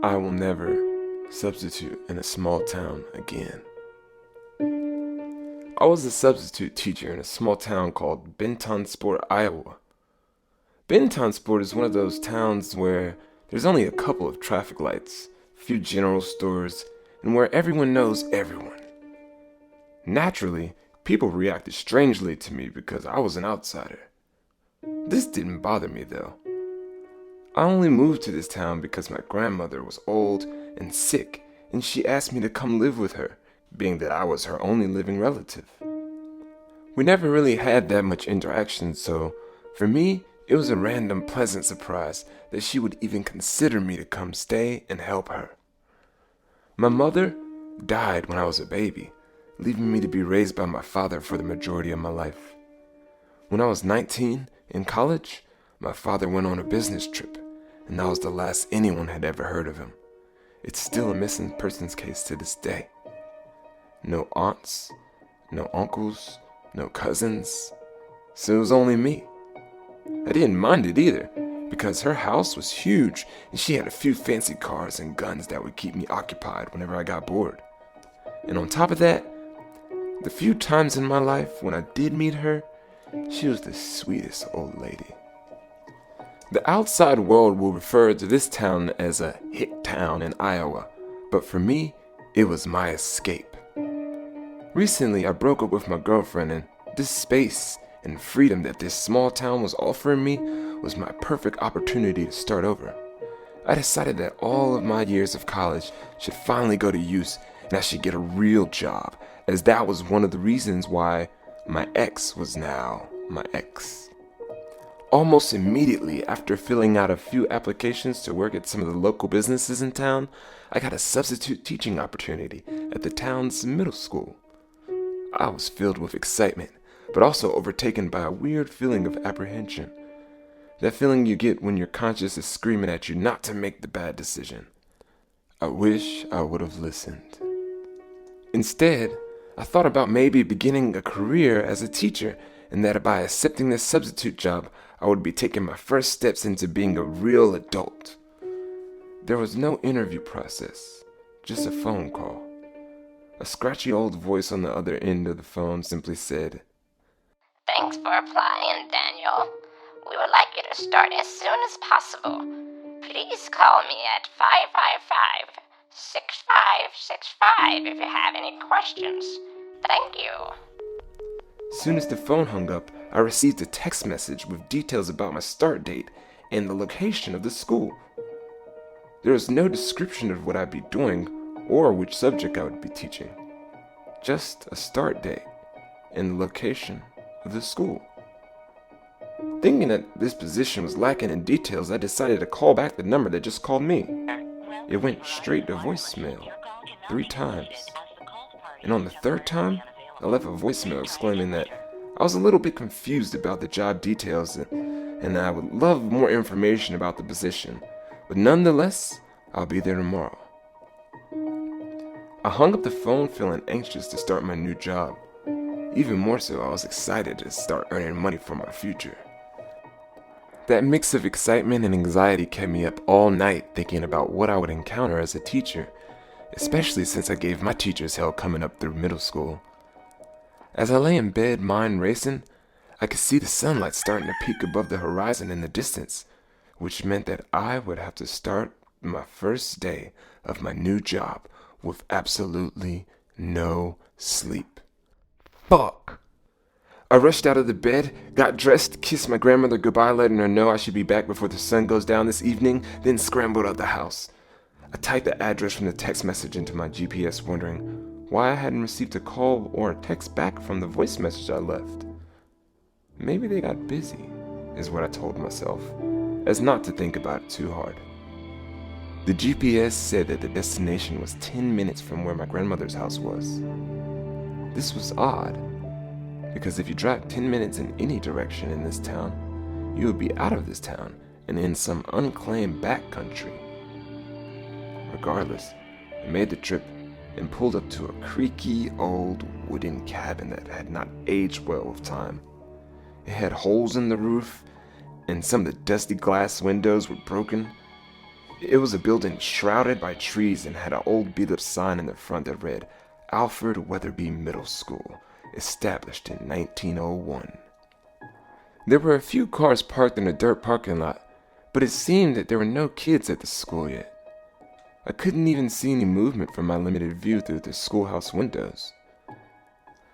I will never substitute in a small town again. I was a substitute teacher in a small town called Bentonsport, Iowa. Bentonsport is one of those towns where there's only a couple of traffic lights, a few general stores, and where everyone knows everyone. Naturally, people reacted strangely to me because I was an outsider. This didn't bother me though. I only moved to this town because my grandmother was old and sick, and she asked me to come live with her, being that I was her only living relative. We never really had that much interaction, so for me, it was a random pleasant surprise that she would even consider me to come stay and help her. My mother died when I was a baby, leaving me to be raised by my father for the majority of my life. When I was 19, in college, my father went on a business trip, and that was the last anyone had ever heard of him. It's still a missing persons case to this day. No aunts, no uncles, no cousins, so it was only me. I didn't mind it either, because her house was huge and she had a few fancy cars and guns that would keep me occupied whenever I got bored. And on top of that, the few times in my life when I did meet her, she was the sweetest old lady. The outside world will refer to this town as a hick town in Iowa, but for me, it was my escape. Recently, I broke up with my girlfriend, and this space and freedom that this small town was offering me was my perfect opportunity to start over. I decided that all of my years of college should finally go to use, and I should get a real job, as that was one of the reasons why my ex was now my ex. Almost immediately after filling out a few applications to work at some of the local businesses in town, I got a substitute teaching opportunity at the town's middle school. I was filled with excitement, but also overtaken by a weird feeling of apprehension. That feeling you get when your conscience is screaming at you not to make the bad decision. I wish I would have listened. Instead, I thought about maybe beginning a career as a teacher, and that by accepting this substitute job, I would be taking my first steps into being a real adult. There was no interview process, just a phone call. A scratchy old voice on the other end of the phone simply said, "Thanks for applying, Daniel. We would like you to start as soon as possible. Please call me at 555-6565 if you have any questions. Thank you." As soon as the phone hung up, I received a text message with details about my start date and the location of the school. There was no description of what I'd be doing or which subject I would be teaching. Just a start date and the location of the school. Thinking that this position was lacking in details, I decided to call back the number that just called me. It went straight to voicemail 3 times. And on the 3rd time, I left a voicemail exclaiming that I was a little bit confused about the job details and I would love more information about the position, but nonetheless, I'll be there tomorrow. I hung up the phone feeling anxious to start my new job. Even more so, I was excited to start earning money for my future. That mix of excitement and anxiety kept me up all night thinking about what I would encounter as a teacher, especially since I gave my teachers hell coming up through middle school. As I lay in bed, mind racing, I could see the sunlight starting to peek above the horizon in the distance, which meant that I would have to start my first day of my new job with absolutely no sleep. Fuck! I rushed out of the bed, got dressed, kissed my grandmother goodbye, letting her know I should be back before the sun goes down this evening, then scrambled out the house. I typed the address from the text message into my GPS, wondering why I hadn't received a call or a text back from the voice message I left. Maybe they got busy, is what I told myself, as not to think about it too hard. The GPS said that the destination was 10 minutes from where my grandmother's house was. This was odd, because if you drive 10 minutes in any direction in this town, you would be out of this town and in some unclaimed backcountry. Regardless, I made the trip and pulled up to a creaky old wooden cabin that had not aged well with time. It had holes in the roof, and some of the dusty glass windows were broken. It was a building shrouded by trees and had an old beat-up sign in the front that read, Alfred Weatherby Middle School, established in 1901. There were a few cars parked in a dirt parking lot, but it seemed that there were no kids at the school yet. I couldn't even see any movement from my limited view through the schoolhouse windows.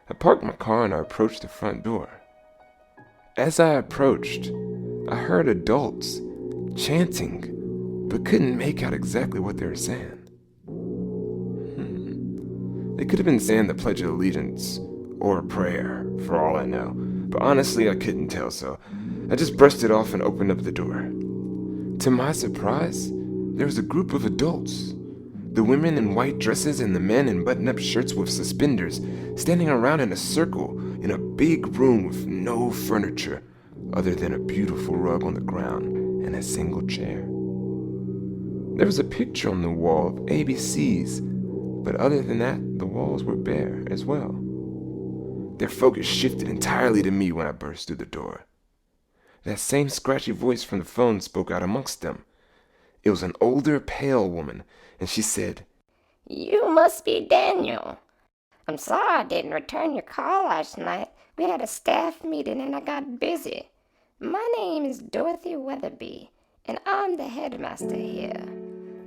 I parked my car and I approached the front door. As I approached, I heard adults chanting, but couldn't make out exactly what they were saying. They could have been saying the Pledge of Allegiance or a prayer, for all I know, but honestly I couldn't tell, so I just brushed it off and opened up the door. To my surprise, there was a group of adults. The women in white dresses and the men in button-up shirts with suspenders, standing around in a circle in a big room with no furniture other than a beautiful rug on the ground and a single chair. There was a picture on the wall of ABCs, but other than that, the walls were bare as well. Their focus shifted entirely to me when I burst through the door. That same scratchy voice from the phone spoke out amongst them. It was an older, pale woman, and she said, You must be Daniel. I'm sorry I didn't return your call last night. We had a staff meeting and I got busy. My name is Dorothy Weatherby, and I'm the headmaster here.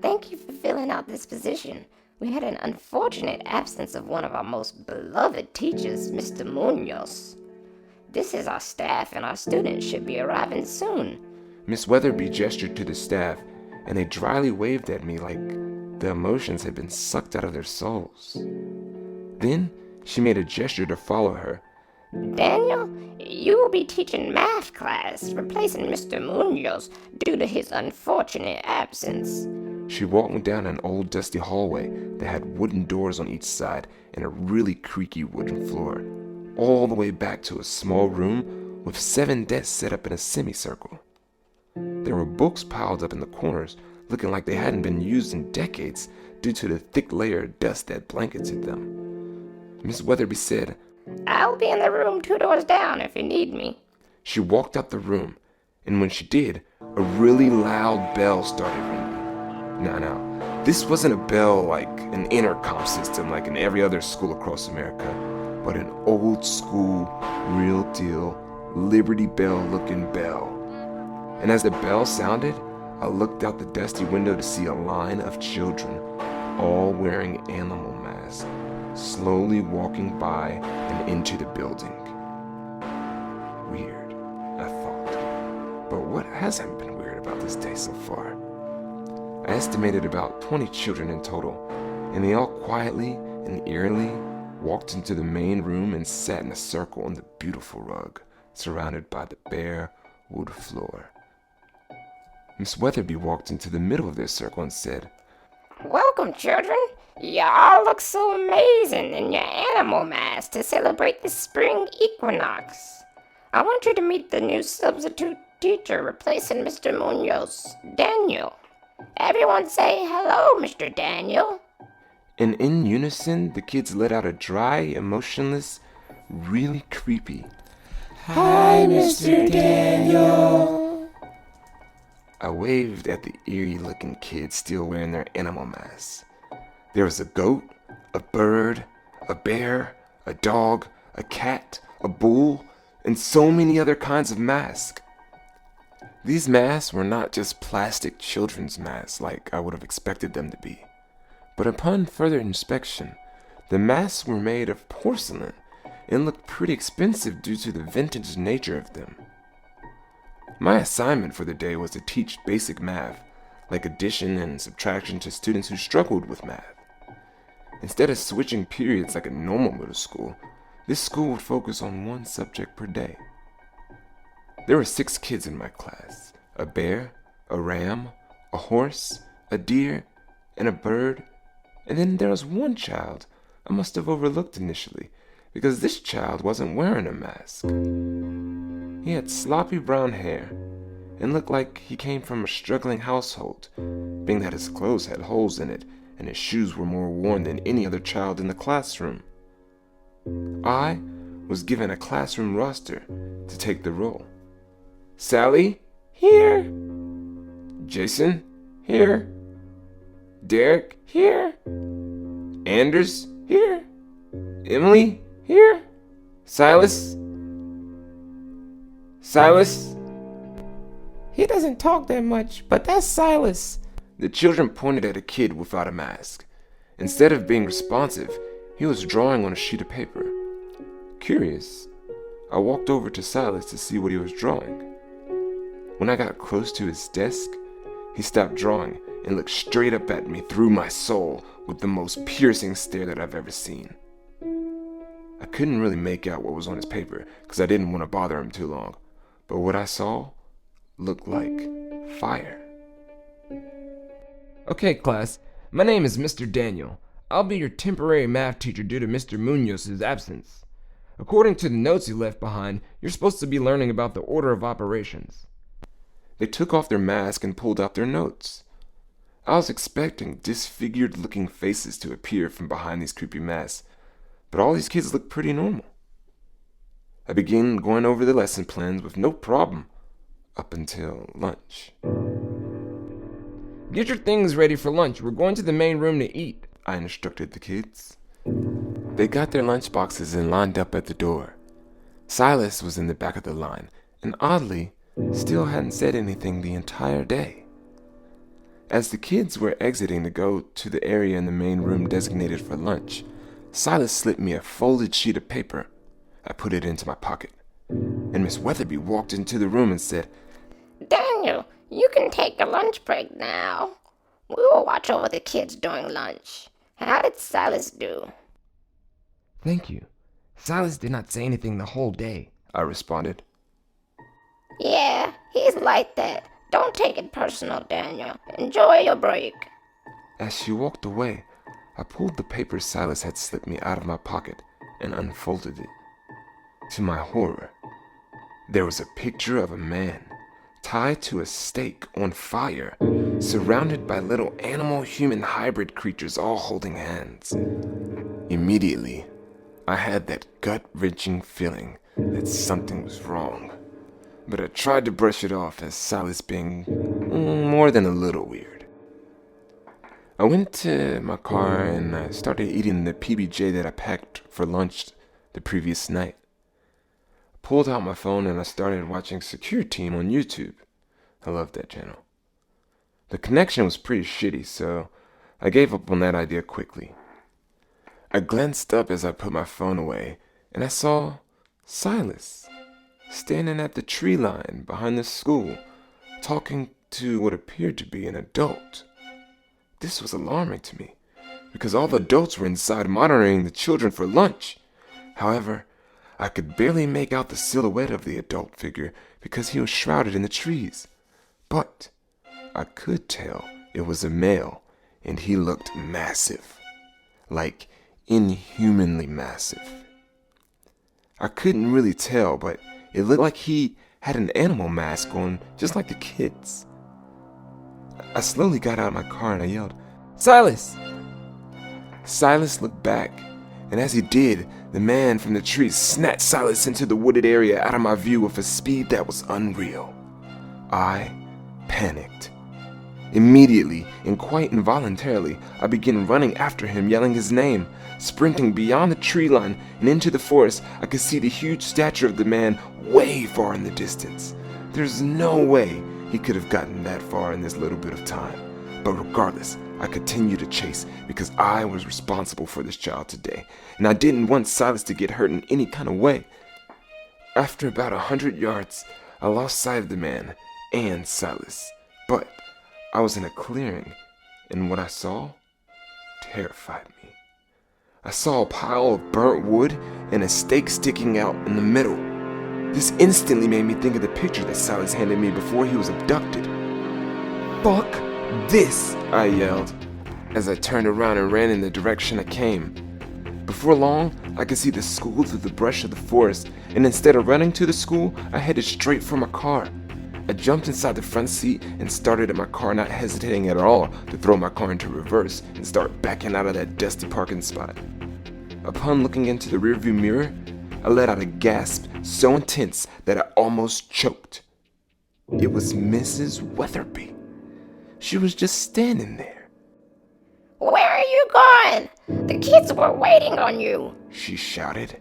Thank you for filling out this position. We had an unfortunate absence of one of our most beloved teachers, Mr. Munoz. This is our staff, and our students should be arriving soon. Miss Weatherby gestured to the staff, and they dryly waved at me like the emotions had been sucked out of their souls. Then she made a gesture to follow her. Daniel, you will be teaching math class, replacing Mr. Munoz due to his unfortunate absence. She walked me down an old dusty hallway that had wooden doors on each side and a really creaky wooden floor, all the way back to a small room with 7 desks set up in a semicircle. There were books piled up in the corners, looking like they hadn't been used in decades due to the thick layer of dust that blanketed them. Miss Weatherby said, I'll be in the room 2 doors down if you need me. She walked out the room, and when she did, a really loud bell started ringing. Now, this wasn't a bell like an intercom system like in every other school across America, but an old school, real deal, Liberty Bell looking bell. And as the bell sounded, I looked out the dusty window to see a line of children, all wearing animal masks, slowly walking by and into the building. Weird, I thought. But what hasn't been weird about this day so far? I estimated about 20 children in total, and they all quietly and eerily walked into the main room and sat in a circle on the beautiful rug, surrounded by the bare wood floor. Miss Weatherby walked into the middle of their circle and said, Welcome, children. You all look so amazing in your animal masks to celebrate the spring equinox. I want you to meet the new substitute teacher replacing Mr. Munoz, Daniel. Everyone say hello, Mr. Daniel. And in unison, the kids let out a dry, emotionless, really creepy, Hi, Mr. Daniel. I waved at the eerie-looking kids still wearing their animal masks. There was a goat, a bird, a bear, a dog, a cat, a bull, and so many other kinds of masks. These masks were not just plastic children's masks like I would have expected them to be, but upon further inspection, the masks were made of porcelain and looked pretty expensive due to the vintage nature of them. My assignment for the day was to teach basic math, like addition and subtraction, to students who struggled with math. Instead of switching periods like a normal middle school, this school would focus on one subject per day. There were 6 kids in my class, a bear, a ram, a horse, a deer, and a bird, and then there was one child I must have overlooked initially, because this child wasn't wearing a mask. He had sloppy brown hair, and looked like he came from a struggling household, being that his clothes had holes in it, and his shoes were more worn than any other child in the classroom. I was given a classroom roster to take the role. Sally, here. Jason, Here. Derek? Here. Anders? Here. Emily? Here. Silas? Silas? He doesn't talk that much, but that's Silas. The children pointed at a kid without a mask. Instead of being responsive, he was drawing on a sheet of paper. Curious, I walked over to Silas to see what he was drawing. When I got close to his desk, he stopped drawing and looked straight up at me through my soul with the most piercing stare that I've ever seen. I couldn't really make out what was on his paper because I didn't want to bother him too long, but what I saw looked like fire. Okay, class. My name is Mr. Daniel. I'll be your temporary math teacher due to Mr. Munoz's absence. According to the notes he left behind, you're supposed to be learning about the order of operations. They took off their mask and pulled out their notes. I was expecting disfigured-looking faces to appear from behind these creepy masks, but all these kids looked pretty normal. I began going over the lesson plans with no problem up until lunch. Get your things ready for lunch. We're going to the main room to eat, I instructed the kids. They got their lunch boxes and lined up at the door. Silas was in the back of the line, and oddly, still hadn't said anything the entire day. As the kids were exiting to go to the area in the main room designated for lunch, Silas slipped me a folded sheet of paper. I put it into my pocket, and Miss Weatherby walked into the room and said, Daniel, you can take a lunch break now. We will watch over the kids during lunch. How did Silas do? Thank you. Silas did not say anything the whole day, I responded. Yeah, he's like that. Don't take it personal, Daniel. Enjoy your break. As she walked away, I pulled the paper Silas had slipped me out of my pocket and unfolded it. To my horror, there was a picture of a man tied to a stake on fire, surrounded by little animal-human hybrid creatures all holding hands. Immediately, I had that gut-wrenching feeling that something was wrong, but I tried to brush it off as Silas being more than a little weird. I went to my car and I started eating the PBJ that I packed for lunch the previous night. I pulled out my phone and I started watching Secure Team on YouTube. I love that channel. The connection was pretty shitty, so I gave up on that idea quickly. I glanced up as I put my phone away, and I saw Silas standing at the tree line behind the school, talking to what appeared to be an adult. This was alarming to me, because all the adults were inside monitoring the children for lunch. However, I could barely make out the silhouette of the adult figure because he was shrouded in the trees. But I could tell it was a male, and he looked massive, like inhumanly massive. I couldn't really tell, but it looked like he had an animal mask on, just like the kids. I slowly got out of my car and I yelled, Silas! Silas looked back, and as he did, the man from the trees snatched Silas into the wooded area out of my view with a speed that was unreal. I panicked. Immediately, and quite involuntarily, I began running after him, yelling his name. Sprinting beyond the tree line and into the forest, I could see the huge stature of the man way far in the distance. There's no way he could have gotten that far in this little bit of time. But regardless, I continued to chase because I was responsible for this child today, and I didn't want Silas to get hurt in any kind of way. After about 100 yards, I lost sight of the man and Silas, but I was in a clearing, and what I saw terrified me. I saw a pile of burnt wood and a stake sticking out in the middle. This instantly made me think of the picture that Silas handed me before he was abducted. "Fuck this!" I yelled, as I turned around and ran in the direction I came. Before long, I could see the school through the brush of the forest, and instead of running to the school, I headed straight for my car. I jumped inside the front seat and started at my car, not hesitating at all to throw my car into reverse and start backing out of that dusty parking spot. Upon looking into the rearview mirror, I let out a gasp so intense that I almost choked. It was Mrs. Weatherby. she was just standing there. Where are you going? The kids were waiting on you. She shouted.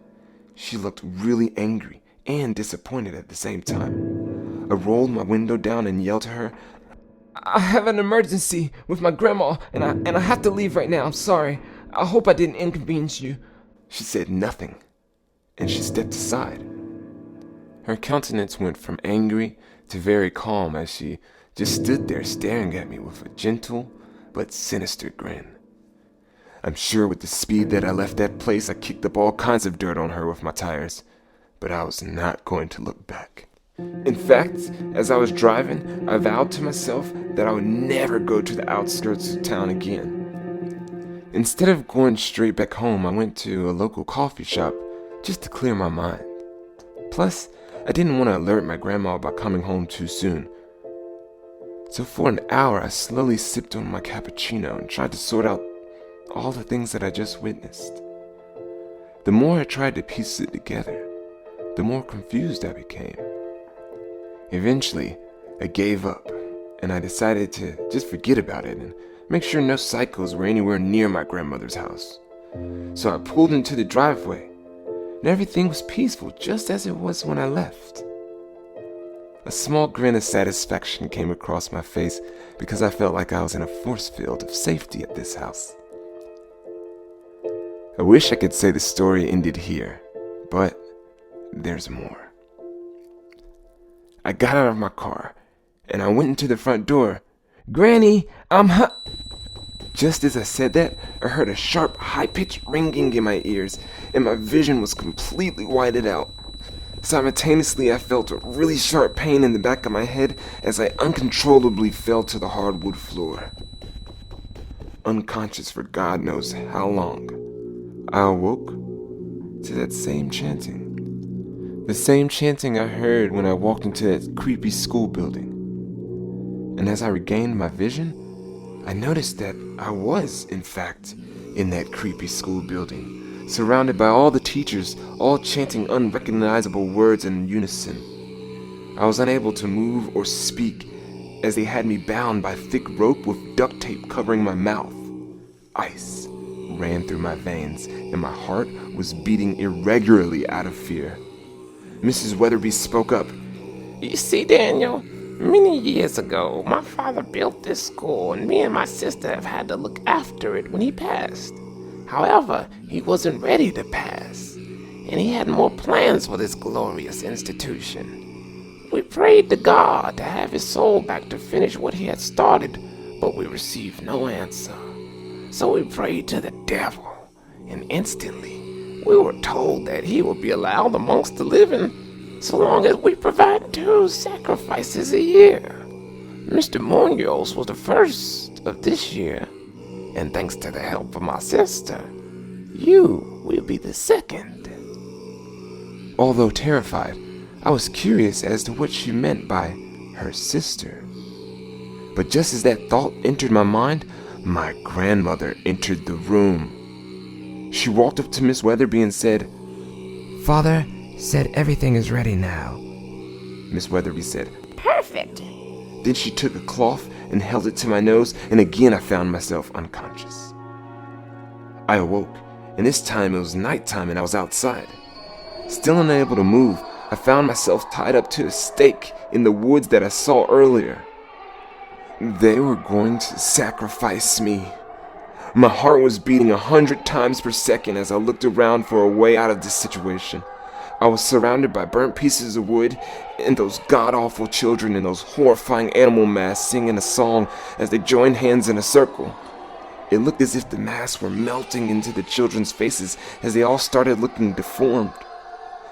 She looked really angry and disappointed at the same time. I rolled my window down and yelled to her, I have an emergency with my grandma, and I have to leave right now. I'm sorry. I hope I didn't inconvenience you. She said nothing, and she stepped aside. Her countenance went from angry to very calm as she just stood there staring at me with a gentle but sinister grin. I'm sure with the speed that I left that place, I kicked up all kinds of dirt on her with my tires, but I was not going to look back. In fact, as I was driving, I vowed to myself that I would never go to the outskirts of town again. Instead of going straight back home, I went to a local coffee shop just to clear my mind. Plus, I didn't want to alert my grandma about coming home too soon. So for an hour, I slowly sipped on my cappuccino and tried to sort out all the things that I just witnessed. The more I tried to piece it together, the more confused I became. Eventually, I gave up, and I decided to just forget about it and make sure no psychos were anywhere near my grandmother's house. So I pulled into the driveway, and everything was peaceful just as it was when I left. A small grin of satisfaction came across my face because I felt like I was in a force field of safety at this house. I wish I could say the story ended here, but there's more. I got out of my car, and I went into the front door. Granny, Just as I said that, I heard a sharp, high-pitched ringing in my ears, and my vision was completely whited out. Simultaneously, I felt a really sharp pain in the back of my head as I uncontrollably fell to the hardwood floor. Unconscious for God knows how long, I awoke to that same chanting. The same chanting I heard when I walked into that creepy school building. And as I regained my vision, I noticed that I was, in fact, in that creepy school building, surrounded by all the teachers, all chanting unrecognizable words in unison. I was unable to move or speak as they had me bound by thick rope with duct tape covering my mouth. Ice ran through my veins, and my heart was beating irregularly out of fear. Mrs. Weatherby spoke up. You see, Daniel, many years ago, my father built this school, and me and my sister have had to look after it when he passed. However, he wasn't ready to pass, and he had more plans for this glorious institution. We prayed to God to have his soul back to finish what he had started, but we received no answer. So we prayed to the devil, and instantly we were told that he would be allowed amongst the living so long as we provide 2 sacrifices a year. Mr. Munoz was the first of this year, and thanks to the help of my sister, you will be the second. Although terrified, I was curious as to what she meant by her sister. But just as that thought entered my mind, my grandmother entered the room. She walked up to Miss Weatherby and said, Father said everything is ready now. Miss Weatherby said, Perfect. Then she took a cloth and held it to my nose, and again I found myself unconscious. I awoke, and this time it was nighttime and I was outside. Still unable to move, I found myself tied up to a stake in the woods that I saw earlier. They were going to sacrifice me. My heart was beating 100 times per second as I looked around for a way out of this situation. I was surrounded by burnt pieces of wood and those god-awful children in those horrifying animal masks singing a song as they joined hands in a circle. It looked as if the masks were melting into the children's faces as they all started looking deformed.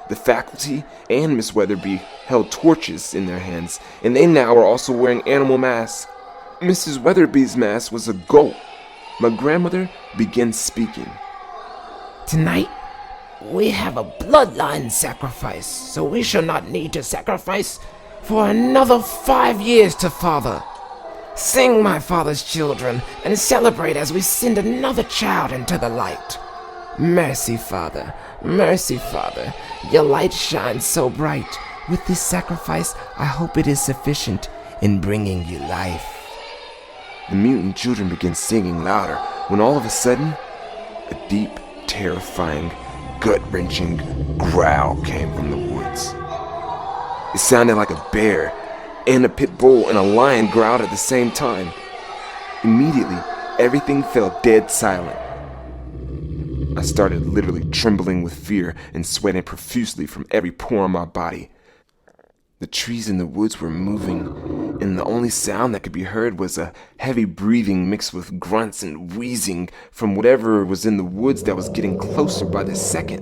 The faculty and Miss Weatherby held torches in their hands, and they now were also wearing animal masks. Mrs. Weatherby's mask was a goat. My grandmother began speaking. Tonight, we have a bloodline sacrifice, so we shall not need to sacrifice for another 5 years to Father. Sing, my father's children, and celebrate as we send another child into the light. Mercy, Father, your light shines so bright. With this sacrifice, I hope it is sufficient in bringing you life. The mutant children began singing louder when all of a sudden, a deep, terrifying, gut-wrenching growl came from the woods. It sounded like a bear and a pit bull and a lion growled at the same time. Immediately, everything fell dead silent. I started literally trembling with fear and sweating profusely from every pore in my body. The trees in the woods were moving, and the only sound that could be heard was a heavy breathing mixed with grunts and wheezing from whatever was in the woods that was getting closer by the second.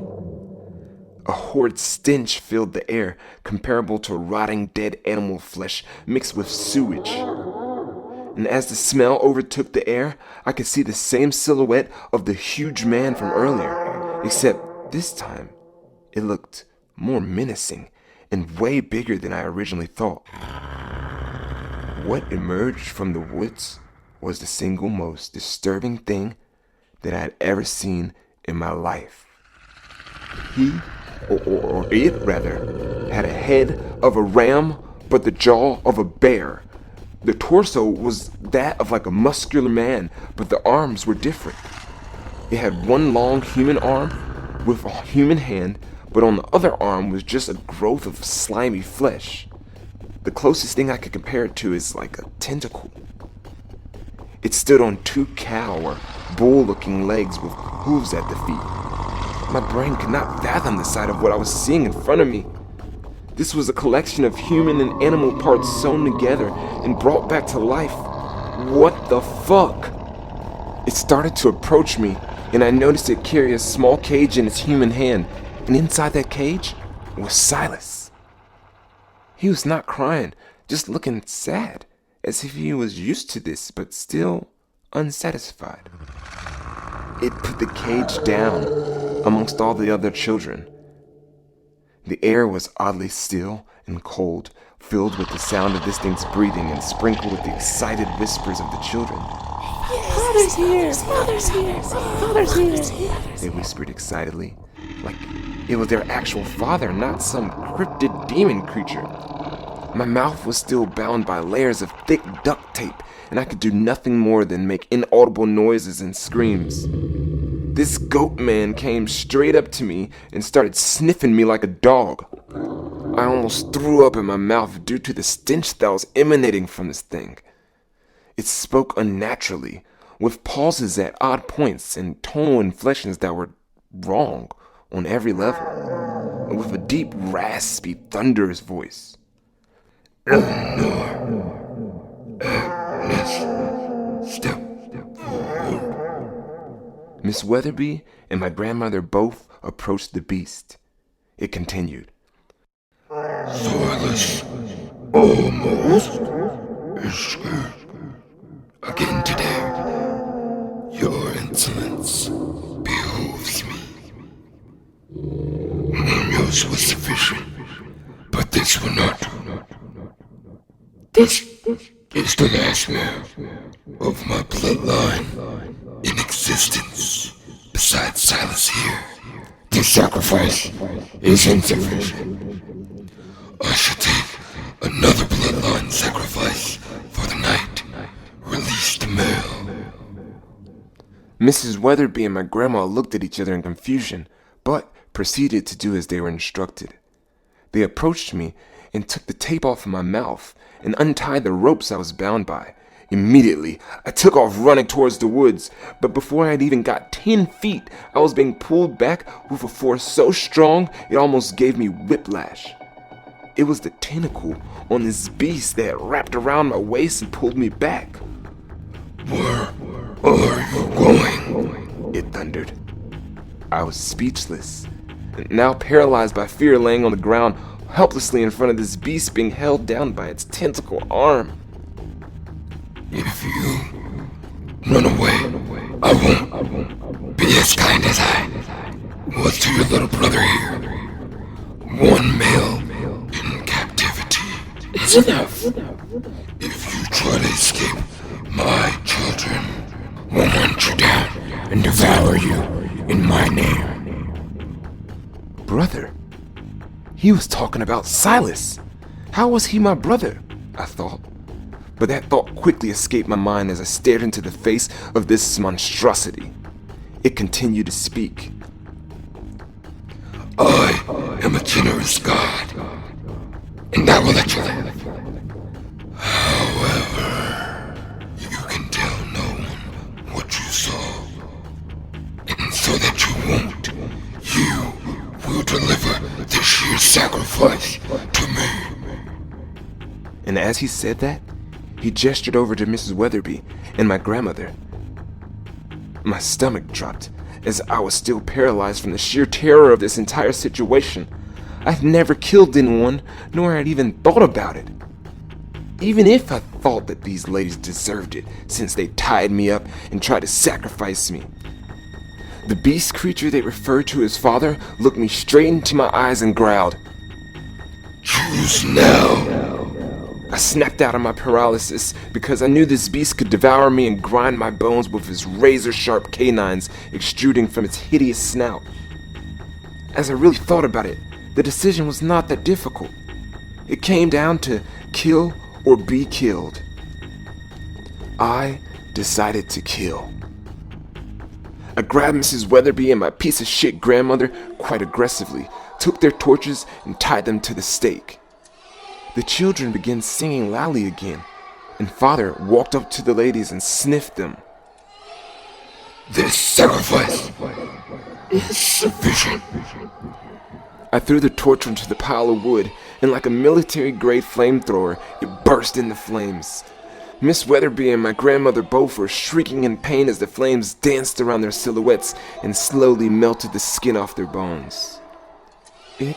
A horrid stench filled the air, comparable to rotting dead animal flesh mixed with sewage. And as the smell overtook the air, I could see the same silhouette of the huge man from earlier, except this time it looked more menacing and way bigger than I originally thought. What emerged from the woods was the single most disturbing thing that I had ever seen in my life. He, or it rather, had a head of a ram but the jaw of a bear. The torso was that of like a muscular man, but the arms were different. It had one long human arm with a human hand, but on the other arm was just a growth of slimy flesh. The closest thing I could compare it to is like a tentacle. It stood on two cow or bull-looking legs with hooves at the feet. My brain could not fathom the sight of what I was seeing in front of me. This was a collection of human and animal parts sewn together and brought back to life. What the fuck? It started to approach me, and I noticed it carry a small cage in its human hand, and inside that cage was Silas. He was not crying, just looking sad, as if he was used to this, but still unsatisfied. It put the cage down amongst all the other children. The air was oddly still and cold, filled with the sound of this thing's breathing and sprinkled with the excited whispers of the children. Father's here! Father's here! Father's here! They whispered excitedly, like it was their actual father, not some cryptid demon creature. My mouth was still bound by layers of thick duct tape, and I could do nothing more than make inaudible noises and screams. This goat man came straight up to me and started sniffing me like a dog. I almost threw up in my mouth due to the stench that was emanating from this thing. It spoke unnaturally, with pauses at odd points and tonal inflections that were wrong on every level, and with a deep, raspy, thunderous voice. Step forward. Miss Weatherby and my grandmother both approached the beast. It continued. Silas almost escaped. Again today, your insolence behoves me. Munoz was sufficient, but this will not do. This is the last man of my bloodline in existence. Besides Silas here, this sacrifice is insufficient. I should take another bloodline sacrifice for the night. Release the male. Mrs. Weatherby and my grandma looked at each other in confusion, but proceeded to do as they were instructed. They approached me and took the tape off of my mouth and untied the ropes I was bound by. Immediately, I took off running towards the woods, but before I had even got 10 feet, I was being pulled back with a force so strong it almost gave me whiplash. It was the tentacle on this beast that wrapped around my waist and pulled me back. Where are you going? It thundered. I was speechless, now paralyzed by fear, laying on the ground helplessly in front of this beast being held down by its tentacle arm. If you run away, I won't be as kind as I was to your little brother here. One male in captivity is enough. If you try to escape, my children will hunt you down and devour you in my name. Brother? He was talking about Silas. How was he my brother? I thought. but that thought quickly escaped my mind as I stared into the face of this monstrosity. It continued to speak. I am a generous God, and I will let you live. However, you can tell no one what you saw. And so that you won't, you will deliver this year's sacrifice to me. And as he said that, he gestured over to Mrs. Weatherby and my grandmother. My stomach dropped as I was still paralyzed from the sheer terror of this entire situation. I'd never killed anyone, nor had even thought about it. Even if I thought that these ladies deserved it, since they tied me up and tried to sacrifice me. The beast creature they referred to as father looked me straight into my eyes and growled. Choose now. I snapped out of my paralysis because I knew this beast could devour me and grind my bones with his razor-sharp canines extruding from its hideous snout. As I really thought about it, the decision was not that difficult. It came down to kill or be killed. I decided to kill. I grabbed Mrs. Weatherby and my piece of shit grandmother quite aggressively, took their torches and tied them to the stake. The children began singing loudly again, and Father walked up to the ladies and sniffed them. This sacrifice is sufficient. I threw the torch onto the pile of wood, and like a military-grade flamethrower, it burst into flames. Miss Weatherby and my grandmother both were shrieking in pain as the flames danced around their silhouettes and slowly melted the skin off their bones. It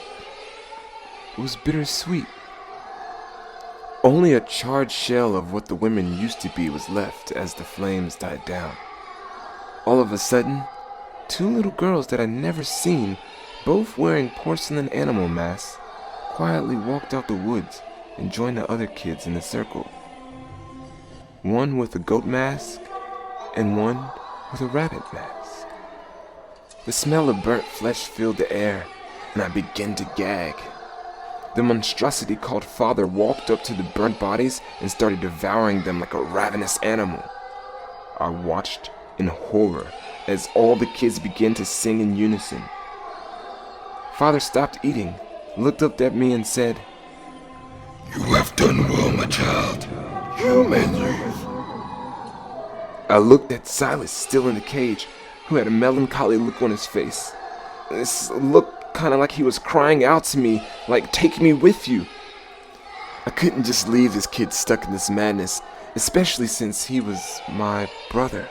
was bittersweet. Only a charred shell of what the women used to be was left as the flames died down. All of a sudden, two little girls that I'd never seen, both wearing porcelain animal masks, quietly walked out the woods and joined the other kids in the circle. One with a goat mask and one with a rabbit mask. The smell of burnt flesh filled the air, and I began to gag. The monstrosity called Father walked up to the burnt bodies and started devouring them like a ravenous animal. I watched in horror as all the kids began to sing in unison. Father stopped eating, looked up at me and said, You have done well, my child. You may leave. I looked at Silas still in the cage, who had a melancholy look on his face. This look kind of like he was crying out to me, like, take me with you. I couldn't just leave this kid stuck in this madness, especially since he was my brother.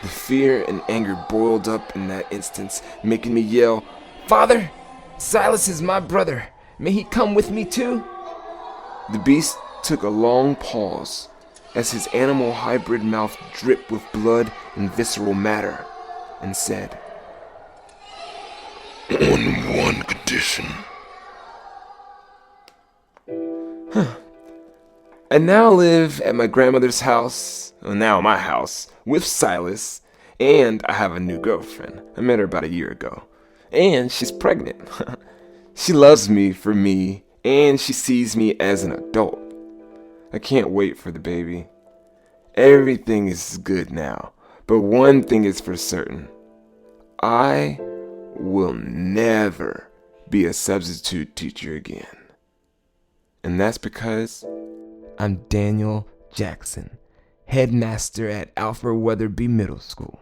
The fear and anger boiled up in that instance, making me yell, Father, Silas is my brother. May he come with me too? The beast took a long pause as his animal hybrid mouth dripped with blood and visceral matter, and said, On one condition. I now live at my grandmother's house, well, now my house, with Silas, and I have a new girlfriend. I met her about a year ago, and she's pregnant. She loves me for me, and she sees me as an adult. I can't wait for the baby. Everything is good now, but one thing is for certain. I will never be a substitute teacher again. And that's because I'm Daniel Jackson, headmaster at Alfred Weatherby Middle School.